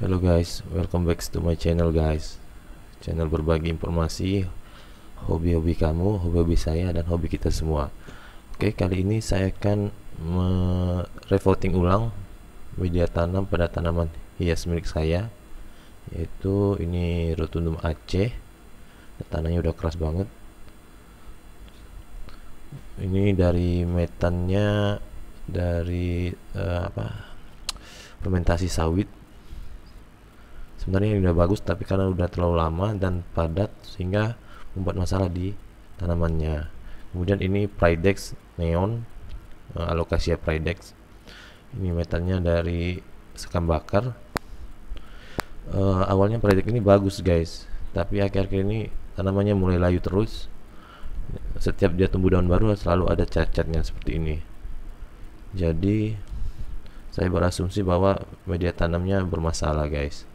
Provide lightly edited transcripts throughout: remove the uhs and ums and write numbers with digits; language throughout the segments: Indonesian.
Hello guys, welcome back to my channel guys. Channel berbagi informasi, hobi-hobi kamu, hobi-hobi saya, dan hobi kita semua. Oke, kali ini saya akan refloating ulang media tanam pada tanaman hias milik saya, yaitu ini Rotundum Aceh. Tanahnya udah keras banget. Ini dari metannya dari fermentasi sawit. Sebenarnya ini udah bagus, tapi karena udah terlalu lama dan padat sehingga membuat masalah di tanamannya. Kemudian ini Pridex Neon, Alocasia Pridex. Ini metannya dari sekam bakar. Awalnya Pridex ini bagus guys, tapi akhir-akhir ini tanamannya mulai layu terus. Setiap dia tumbuh daun baru selalu ada cacatnya seperti ini. Jadi saya berasumsi bahwa media tanamnya bermasalah guys.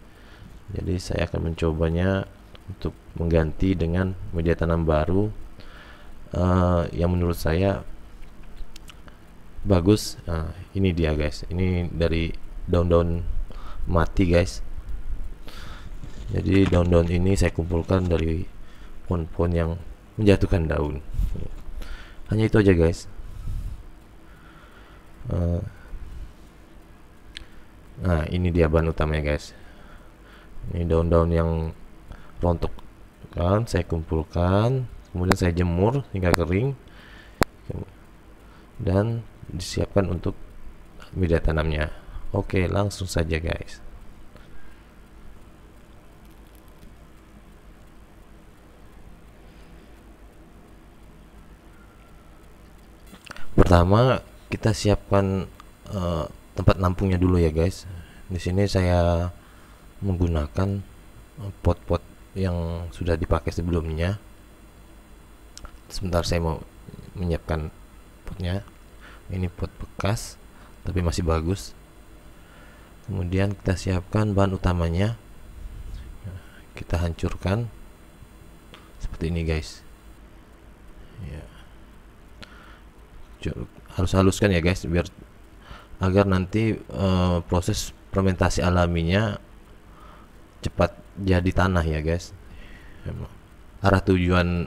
Jadi saya akan mencobanya untuk mengganti dengan media tanam baru yang menurut saya bagus. Ini dia guys, ini dari daun-daun mati guys. Jadi daun-daun ini saya kumpulkan dari pohon-pohon yang menjatuhkan daun. Hanya itu aja guys. Nah, ini dia bahan utamanya guys. Ini daun-daun yang rontok kan saya kumpulkan, kemudian saya jemur hingga kering dan disiapkan untuk media tanamnya. Oke, langsung saja guys. Pertama kita siapkan tempat nampungnya dulu ya guys. Di sini saya menggunakan pot-pot yang sudah dipakai sebelumnya. Sebentar, saya mau menyiapkan potnya. Ini pot bekas tapi masih bagus. Kemudian kita siapkan bahan utamanya, kita hancurkan seperti ini guys ya. Harus haluskan ya guys, biar agar nanti proses fermentasi alaminya cepat jadi tanah ya guys. Arah tujuan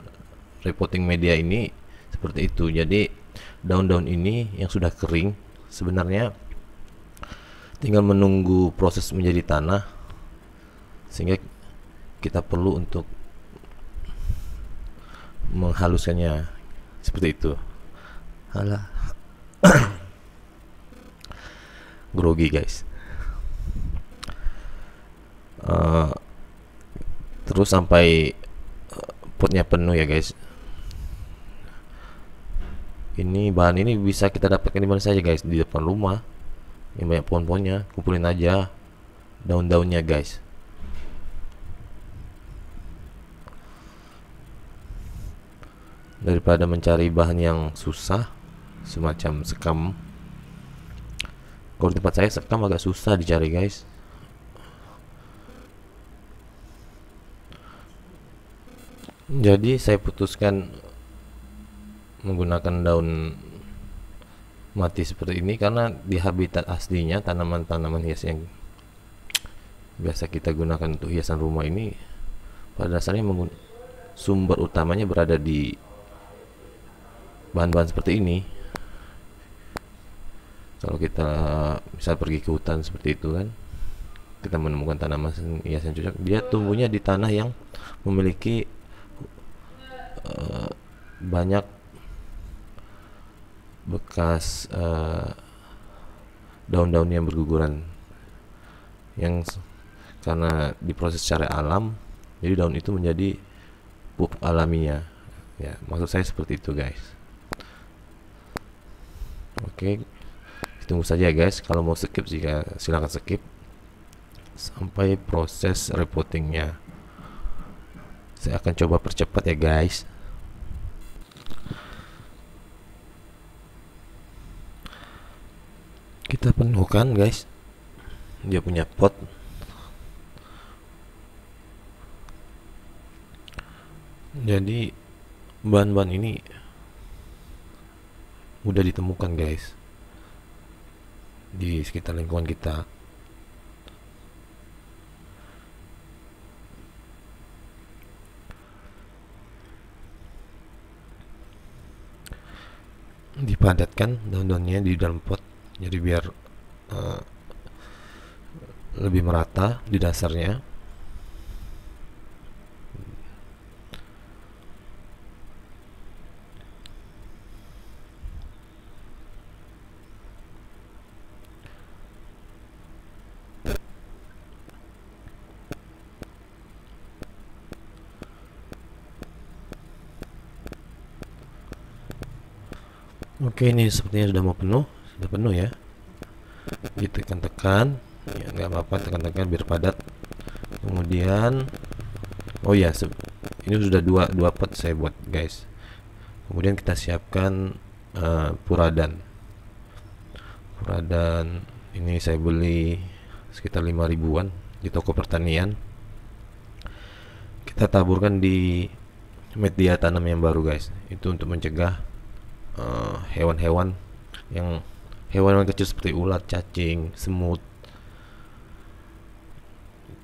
repotting media ini seperti itu. Jadi daun-daun ini yang sudah kering sebenarnya tinggal menunggu proses menjadi tanah, sehingga kita perlu untuk menghaluskannya seperti itu. Alah, grogi guys. Terus sampai potnya penuh ya guys. Ini bahan ini bisa kita dapatkan di mana saja guys, di depan rumah yang banyak pohon-pohonnya. Kumpulin aja daun-daunnya guys. Daripada mencari bahan yang susah semacam sekam. Kalau di tempat saya sekam agak susah dicari guys. Jadi saya putuskan menggunakan daun mati seperti ini karena di habitat aslinya tanaman-tanaman hias yang biasa kita gunakan untuk hiasan rumah ini pada dasarnya sumber utamanya berada di bahan-bahan seperti ini. Kalau kita bisa pergi ke hutan seperti itu kan, kita menemukan tanaman hias yang cocok, dia tumbuhnya di tanah yang memiliki banyak bekas daun-daun yang berguguran, yang karena diproses secara alam, jadi daun itu menjadi pupuk alaminya ya. Maksud saya seperti itu guys. Oke, tunggu saja guys. Kalau mau skip jika silakan skip sampai proses repottingnya. Saya akan coba percepat ya guys. Kita penuhkan guys dia punya pot. Jadi bahan-bahan ini mudah ditemukan guys di sekitar lingkungan kita. dipadatkan daun-daunnya di dalam pot, jadi biar uh, lebih merata di dasarnya. Oke, ini sepertinya sudah mau penuh, sudah penuh ya. Ditekan-tekan, ya nggak apa-apa, tekan-tekan biar padat. Kemudian, oh ya, ini sudah dua pot saya buat guys. Kemudian kita siapkan puradan. Puradan ini saya beli sekitar 5 ribuan di toko pertanian. Kita taburkan di media tanam yang baru guys. Itu untuk mencegah hewan-hewan yang hewan kecil seperti ulat, cacing, semut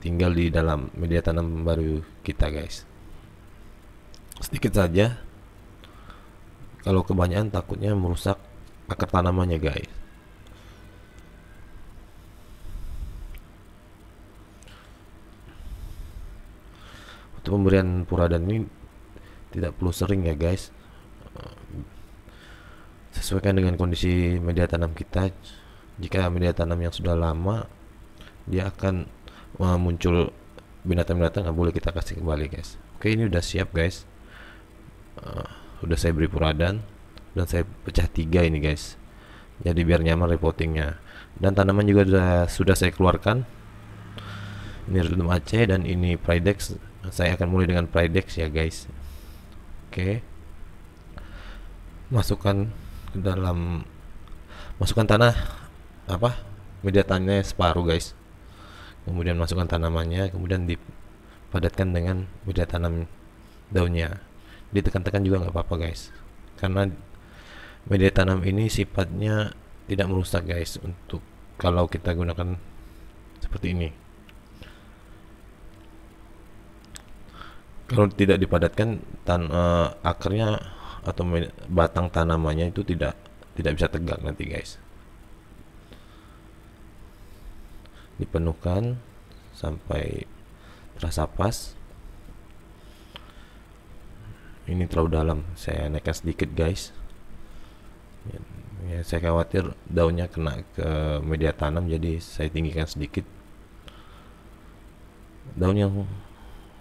tinggal di dalam media tanam baru kita guys. Sedikit saja, kalau kebanyakan takutnya merusak akar tanamannya guys. Untuk pemberian puradan ini tidak perlu sering ya guys, sesuaikan dengan kondisi media tanam kita. Jika media tanam yang sudah lama, dia akan muncul binatang-binatang, nggak boleh kita kasih kembali guys. Oke, ini udah siap guys. Udah saya beri puradan dan saya pecah 3 ini guys, jadi biar nyaman repottingnya. Dan tanaman juga sudah saya keluarkan. Ini Rhododendron Aceh dan ini Pridex. Saya akan mulai dengan Pridex ya guys. Oke, masukkan ke dalam, masukkan tanah media tanamnya separuh guys. Kemudian masukkan tanamannya, kemudian dipadatkan dengan media tanam daunnya. Ditekan-tekan juga nggak apa-apa guys, karena media tanam ini sifatnya tidak merusak guys untuk kalau kita gunakan seperti ini. Kalau tidak dipadatkan, akarnya atau batang tanamannya itu tidak bisa tegak nanti guys. Dipenuhkan sampai terasa pas. Ini terlalu dalam, saya naikkan sedikit guys. Ya, saya khawatir daunnya kena ke media tanam, jadi saya tinggikan sedikit. Daun yang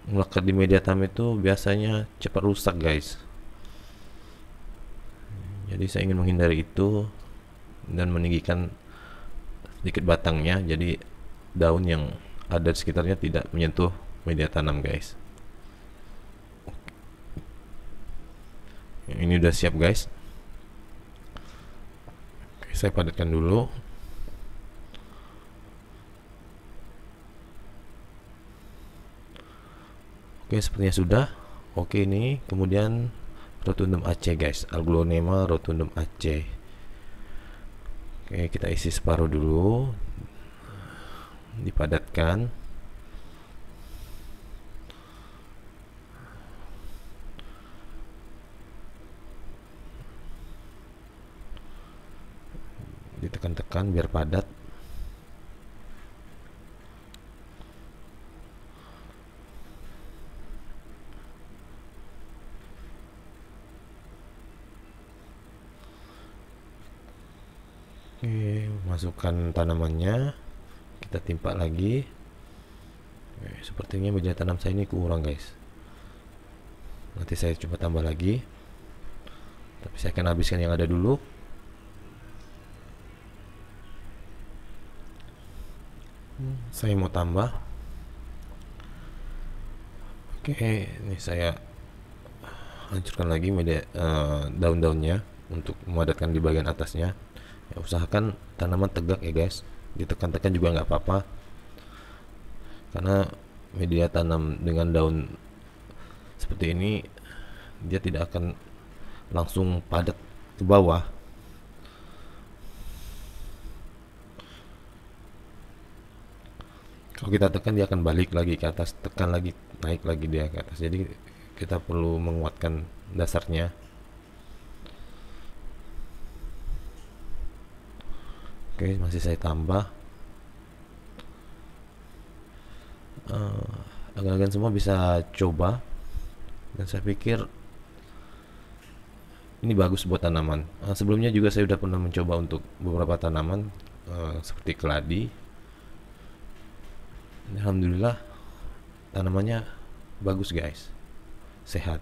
melekat di media tanam itu biasanya cepat rusak guys, jadi saya ingin menghindari itu dan meninggikan sedikit batangnya, jadi daun yang ada di sekitarnya tidak menyentuh media tanam guys. Ini udah siap guys. Oke, saya padatkan dulu. Oke, sepertinya sudah. Oke, ini kemudian Rhododendron Aceh guys, Aglonema Rhododendron Aceh. Oke, kita isi separuh dulu, dipadatkan. Ditekan-tekan biar padat. Oke, masukkan tanamannya, kita timpa lagi. Oke, sepertinya media tanam saya ini kurang guys, nanti saya coba tambah lagi, tapi saya akan habiskan yang ada dulu. Saya mau tambah. Oke, ini saya hancurkan lagi media daun-daunnya untuk memadatkan di bagian atasnya. Ya, usahakan tanaman tegak ya guys, ditekan-tekan juga nggak apa-apa, karena media tanam dengan daun seperti ini dia tidak akan langsung padat ke bawah. Kalau kita tekan dia akan balik lagi ke atas, tekan lagi, naik lagi dia ke atas, jadi kita perlu menguatkan dasarnya. Oke, masih saya tambah. Agan-agan semua bisa coba, dan saya pikir ini bagus buat tanaman. Sebelumnya juga saya sudah pernah mencoba untuk beberapa tanaman seperti keladi. Alhamdulillah tanamannya bagus guys, sehat.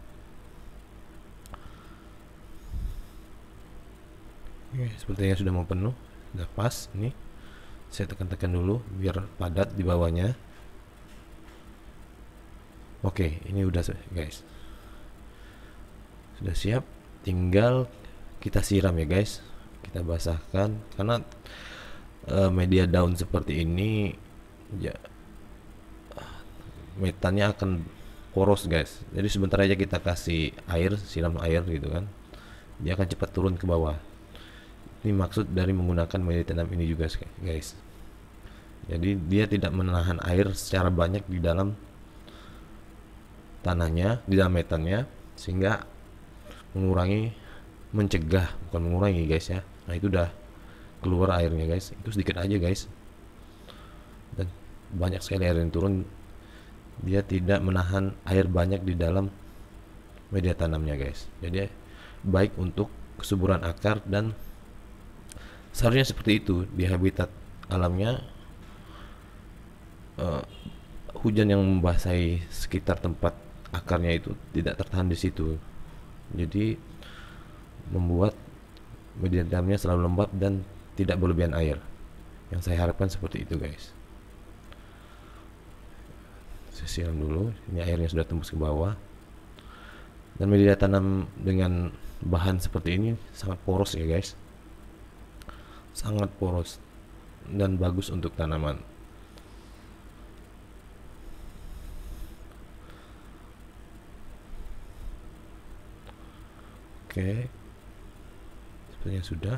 Oke, sepertinya sudah mau penuh, sudah pas. Ini saya tekan-tekan dulu biar padat di bawahnya. Oke, ini udah guys, sudah siap. Tinggal kita siram ya guys, kita basahkan, karena media daun seperti ini ya, metannya akan poros guys. Jadi sebentar aja kita kasih air, siram air gitu kan, dia akan cepat turun ke bawah. Ini maksud dari menggunakan media tanam ini juga guys. Jadi dia tidak menahan air secara banyak di dalam tanahnya, di dalam metannya, sehingga mencegah, bukan mengurangi guys ya. Nah itu udah keluar airnya guys, itu sedikit aja guys, dan banyak sekali air yang turun. Dia tidak menahan air banyak di dalam media tanamnya guys. Jadi baik untuk kesuburan akar, dan seharusnya seperti itu di habitat alamnya. Hujan yang membasahi sekitar tempat akarnya itu tidak tertahan di situ, jadi membuat media tanamnya selalu lembab dan tidak berlebihan air. Yang saya harapkan seperti itu guys. Saya siram dulu, ini airnya sudah tembus ke bawah, dan media tanam dengan bahan seperti ini sangat poros ya guys, sangat poros dan bagus untuk tanaman. Oke, sepertinya sudah.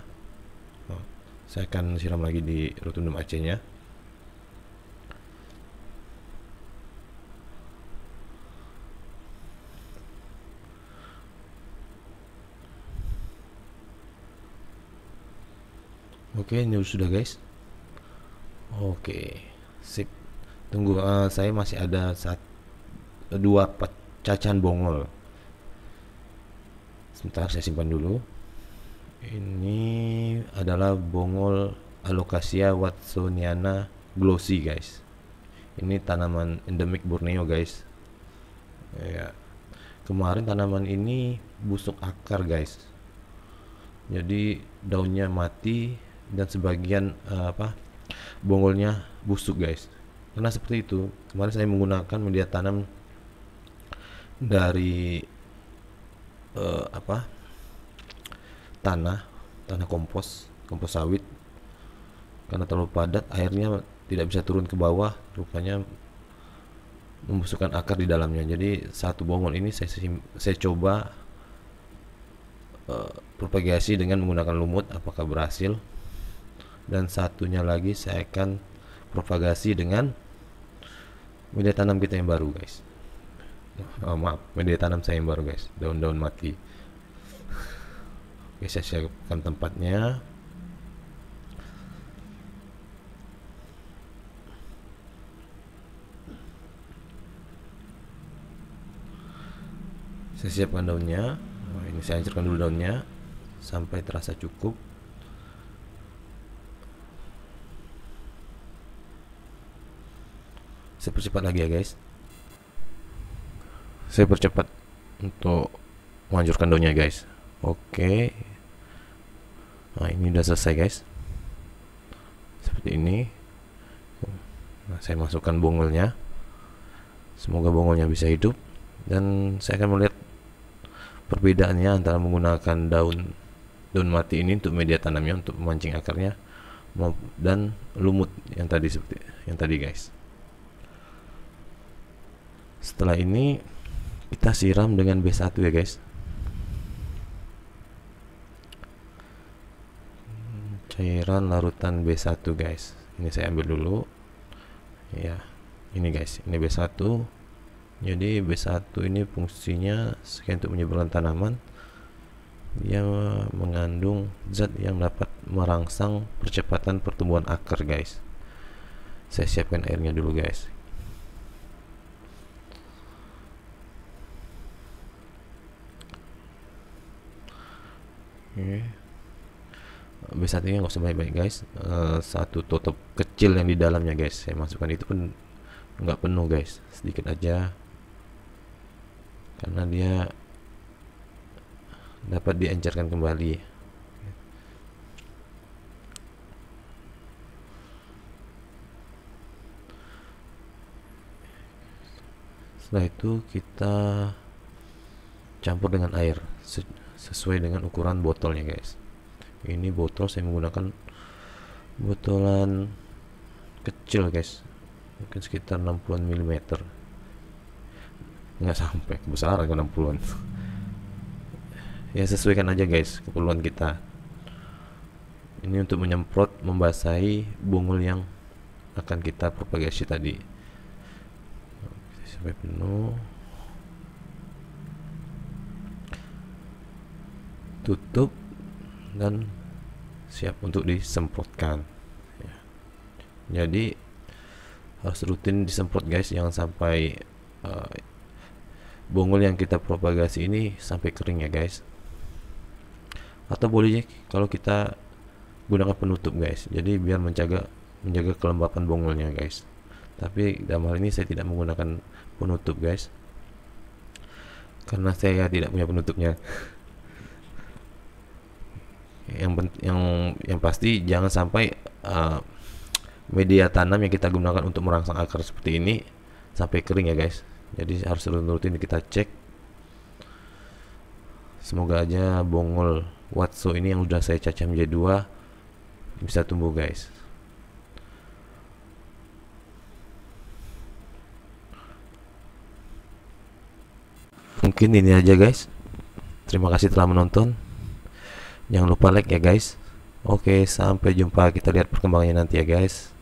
Saya akan siram lagi di rotundum AC-nya. Oke, ini sudah guys. Oke, sip. Tunggu, saya masih ada dua cacahan bongol. Sebentar, saya simpan dulu. Ini adalah bongol Alocasia watsoniana glossy guys. Ini tanaman endemik Borneo guys. Ya, kemarin tanaman ini busuk akar guys. Jadi daunnya mati dan sebagian bongolnya busuk guys. Karena seperti itu, kemarin saya menggunakan media tanam dari tanah kompos sawit. Karena terlalu padat, airnya tidak bisa turun ke bawah, rupanya membusukkan akar di dalamnya. Jadi satu bongol ini saya coba propagasi dengan menggunakan lumut, apakah berhasil, dan satunya lagi saya akan propagasi dengan media tanam kita yang baru guys. Media tanam saya yang baru guys, daun-daun mati. Oke, saya siapkan tempatnya. Saya siapkan daunnya. Ini saya hancurkan dulu daunnya sampai terasa cukup. Saya percepat lagi ya guys. Saya percepat untuk menghancurkan daunnya guys. Oke. Nah, ini udah selesai guys. Seperti ini. Nah, saya masukkan bongolnya. Semoga bongolnya bisa hidup, dan saya akan melihat perbedaannya antara menggunakan daun mati ini untuk media tanamnya, untuk memancing akarnya, dan lumut yang tadi guys. Setelah ini kita siram dengan B1 ya guys. Cairan larutan B1 guys. Ini saya ambil dulu. Ya, ini guys, ini B1. Jadi B1 ini fungsinya untuk menyebarkan tanaman Dia mengandung zat yang dapat merangsang percepatan pertumbuhan akar, guys. Saya siapkan airnya dulu, guys. Oke. B1 nya nggak usah banyak-banyak, guys. Satu tutup kecil yang di dalamnya, guys, saya masukkan. Itu pun nggak penuh, guys, sedikit aja, karena dia dapat diencerkan kembali. Setelah itu kita campur dengan air sesuai dengan ukuran botolnya, guys. Ini botol saya menggunakan botolan kecil, guys, mungkin sekitar 60 mm, nggak sampai kebesaran 60-an. Ya sesuaikan aja, guys, keperluan kita. Ini untuk menyemprot, membasahi bunglul yang akan kita propagasi tadi. Sampai penuh, tutup, dan siap untuk disemprotkan ya. Jadi harus rutin disemprot, guys, jangan sampai bunglul yang kita propagasi ini sampai kering ya, guys. Atau boleh kalau kita gunakan penutup, guys, jadi biar menjaga kelembapan bunglulnya, guys. Tapi dalam hal ini saya tidak menggunakan penutup, guys, karena saya tidak punya penutupnya. Yang pasti jangan sampai media tanam yang kita gunakan untuk merangsang akar seperti ini sampai kering ya, guys. Jadi harus rutin kita cek. Semoga aja bunglul Watso ini yang udah saya cacah menjadi 2 bisa tumbuh, guys. Mungkin ini aja, guys. Terima kasih telah menonton. Jangan lupa like ya, guys. Oke, sampai jumpa. Kita lihat perkembangannya nanti ya, guys.